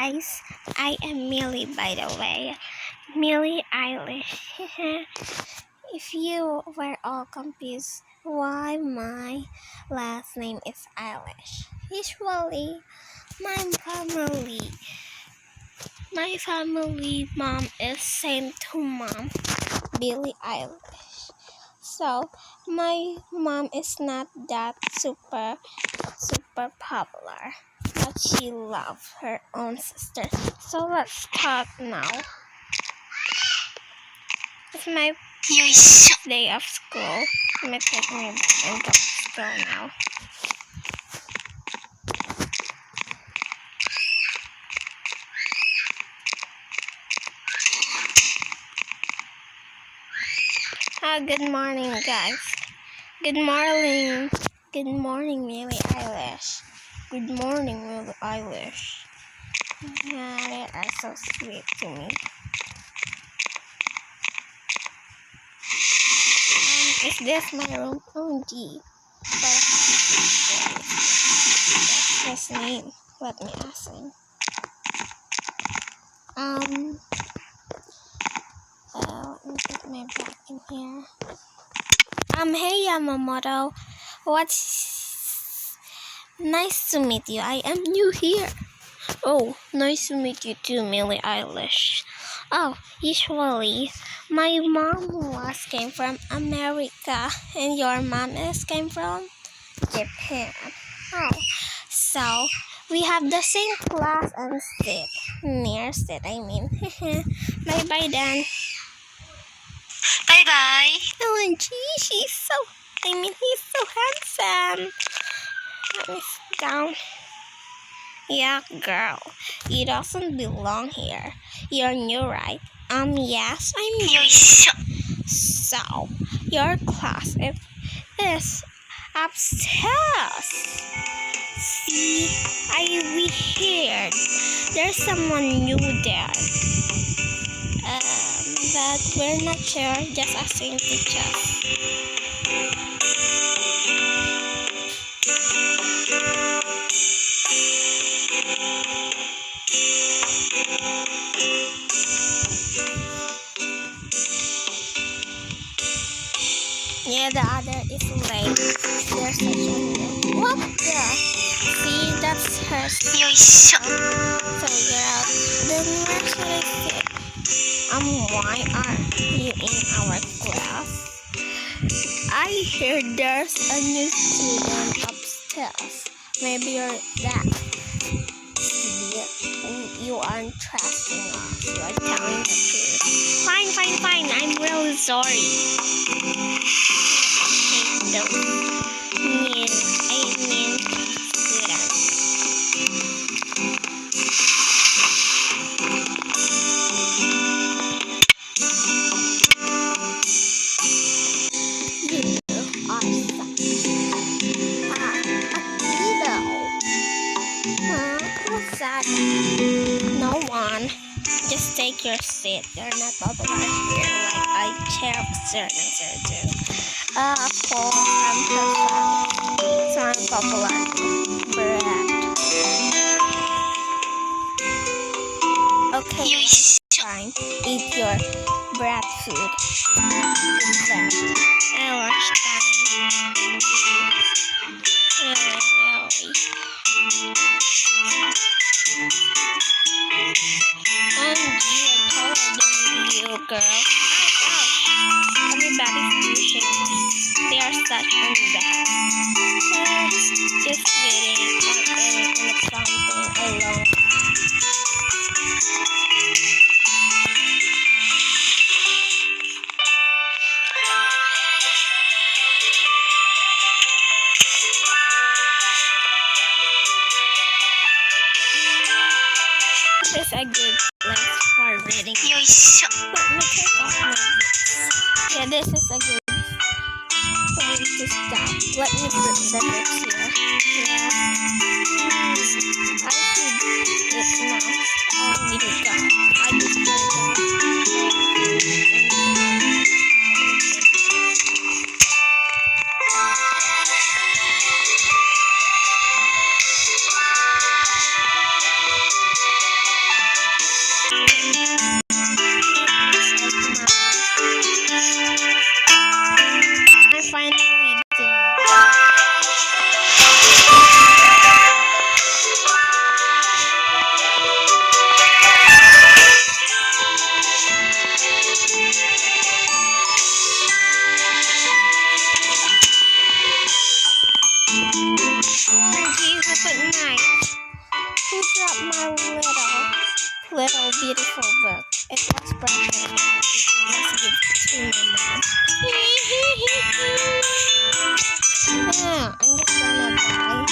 guys, I am Millie, by the way. Millie Ilish. If you were all confused why my last name is Ilish, usually my family mom is same to mom, Billie Eilish. So my mom is not that super popular, but she loves her own sister. So let's start now. It's my first day of school. Let me take my book and go to school now. Good morning, guys. Good morning. Good morning, Millie Eilish. Good morning, Millie Eilish. Yeah, they are so sweet to me. Is this my room? Oh, gee. What's his name? Let me ask him. Let me put my bag in here. Hey Yamamoto. Nice to meet you. I am new here. Oh, nice to meet you too, Millie Eilish. Oh, usually my mom came from America and your mom came from Japan. Oh, so we have the same class and sit. I mean. Bye bye then. Bye bye. OMG, he's so handsome. Let me sit down. Yeah, girl, you doesn't belong here. You're new, right? Yes, I'm new. So, your class is upstairs. See, we heard there's someone new there. But we're not sure, just asking teachers. Yeah, the other is late. There's such a weird. What the? See, that's her. So you're out. Then where should I sit? Why are you in our class? I hear there's a new student upstairs. Maybe you're that. See, you aren't trusting us. You are telling the truth. Fine. I'm really sorry. I mean students. What's that? No one. Just take your seat. You're not popular here like I chair officer do. Of course, I'm so unpopular. Bread. Okay, fine. Eat your bread food. Lunchtime. Really. You're taller than you, girl. Everybody's pushing me. They are such unbad. Just waiting or eating something alone. This is a good place for reading. Let me take off my books. Yeah, this is a good place to stop. Let me put the books here. Yeah. I should eat now. Oh, you go. I just forgot. little beautiful book. It was perfect. It was gift to my mom. I'm just gonna buy.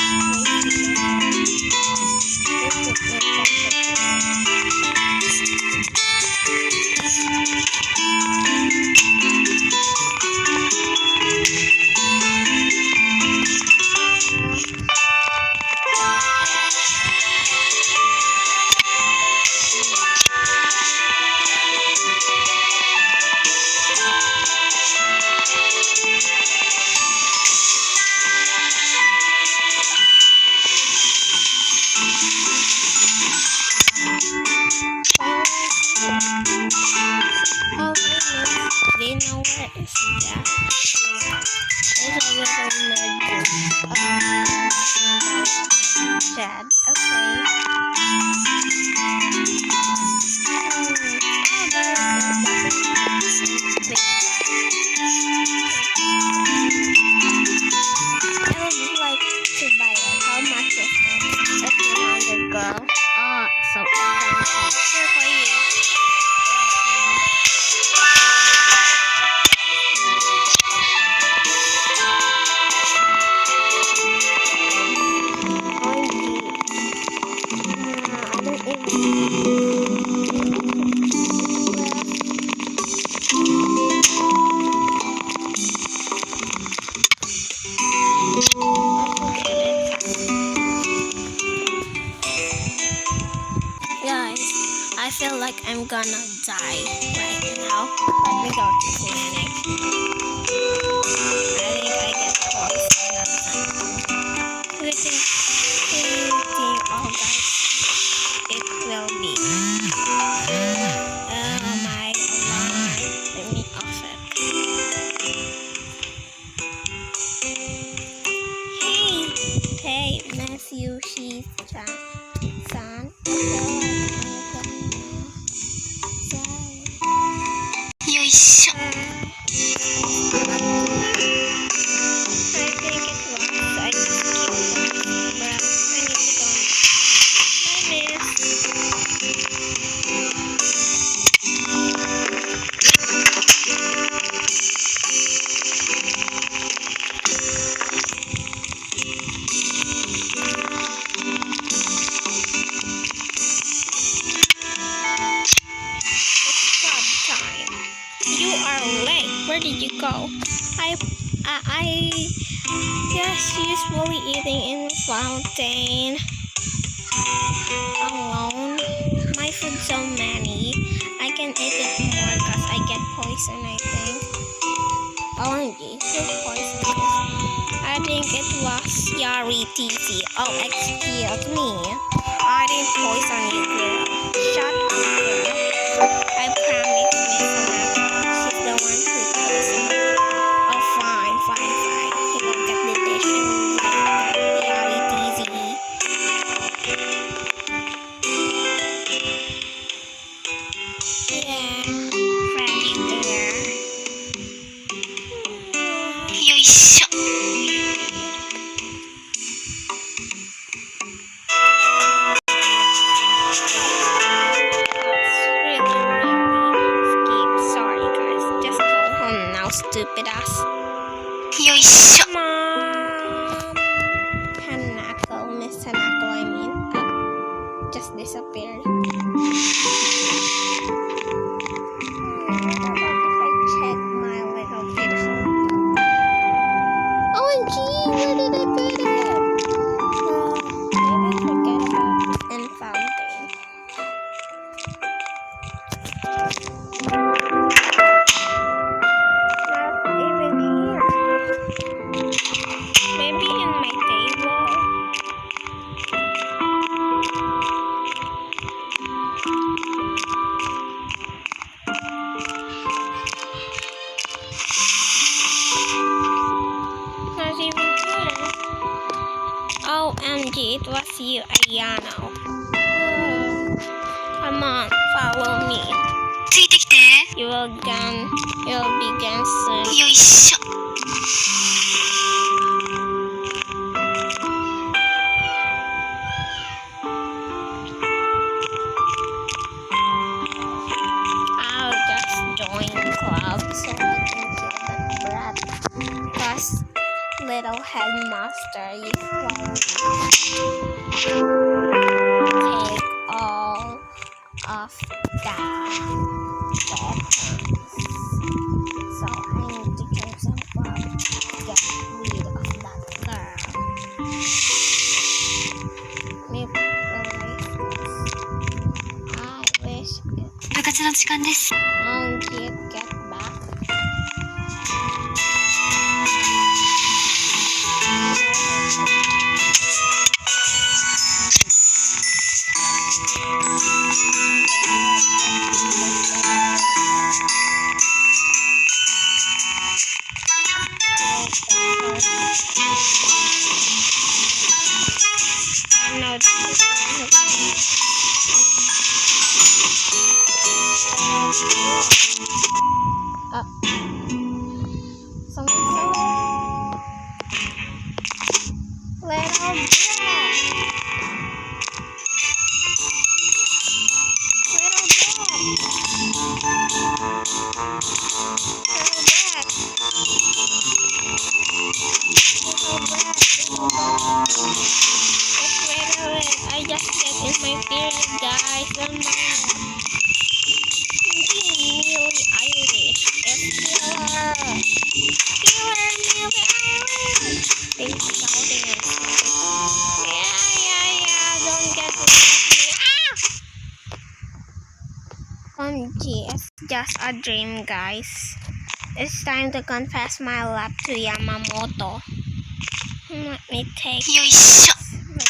They know where is that? There's a little nerd. Sad. Okay. I would like to buy it. How much is it? It's 200, girl. Oh, so expensive. Here for you. Guys, I feel like I'm gonna die right now. Let me go to the clinic. I think I get poisoned or something. Who think, oh guys, it will be. Oh my alarm. Let me off it. Hey, Matthew, she's son. Where did you go? I just usually eating in the fountain alone. My food so many. I can eat it more because I get poison, I think. OMG, food poison. I think it was Yari TC. Oh, excuse me. I didn't poison you, girl. Shut up, girl. I promise, Miss Samantha. She's the one who poisoned me. Oh, fine. He will get the dish and Yari TC. Yeah, fresh air. Yoisho. Stupid ass. Yoisho. Mom. Hanako, Miss Hanako, I mean. Just disappeared. What about if I check my little beautiful? OMG, where did I put it? Maybe I forgot about it and fountain. Maybe in my table. Not even here. OMG, it was you, Ayano. Oh, come on, follow me. You will be gone soon. Yoisho. after you take all of that weapons. So I need to drink some water to get rid of that girl. Maybe I wish it get back. No, I just get in my period, guys. Don't mind. Millie Irish. It's killer. Killer Millie Irish. They shouting at me. Yeah. Don't get to me. It's just a dream, guys. It's time to confess my love to Yamamoto. Let me take this with me.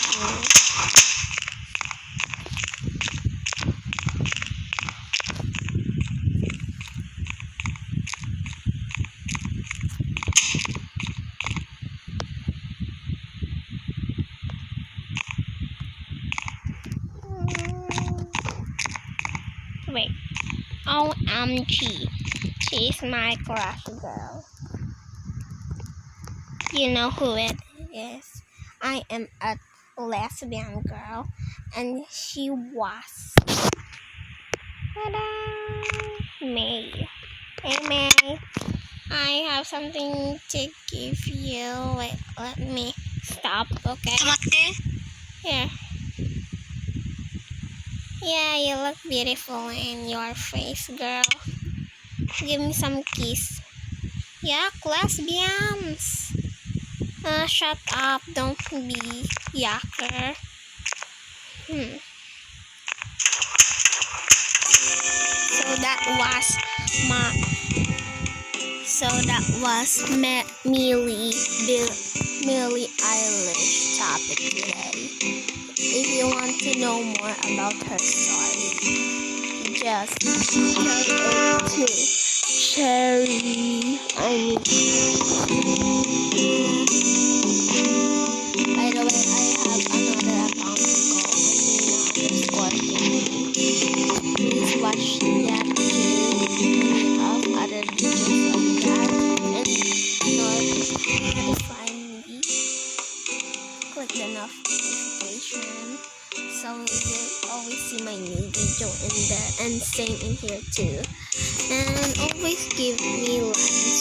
Wait. OMG. She's my crush girl. You know who it is? I am a lesbian girl, and she was. Ta-da! May. Hey May, I have something to give you. Wait, let me stop, okay? Here. Yeah, you look beautiful in your face, girl. Give me some kiss. Yuck, lesbians. Shut up, don't be yucker. Millie Irish topic today. If you want to know more about her story, just tell it to Cherry. By the way, I have another account called Nina_TV. Please watch that too. And of other videos of that. And notify me. Click the notification so you'll always see my new video in there, and same in here too. And always give me like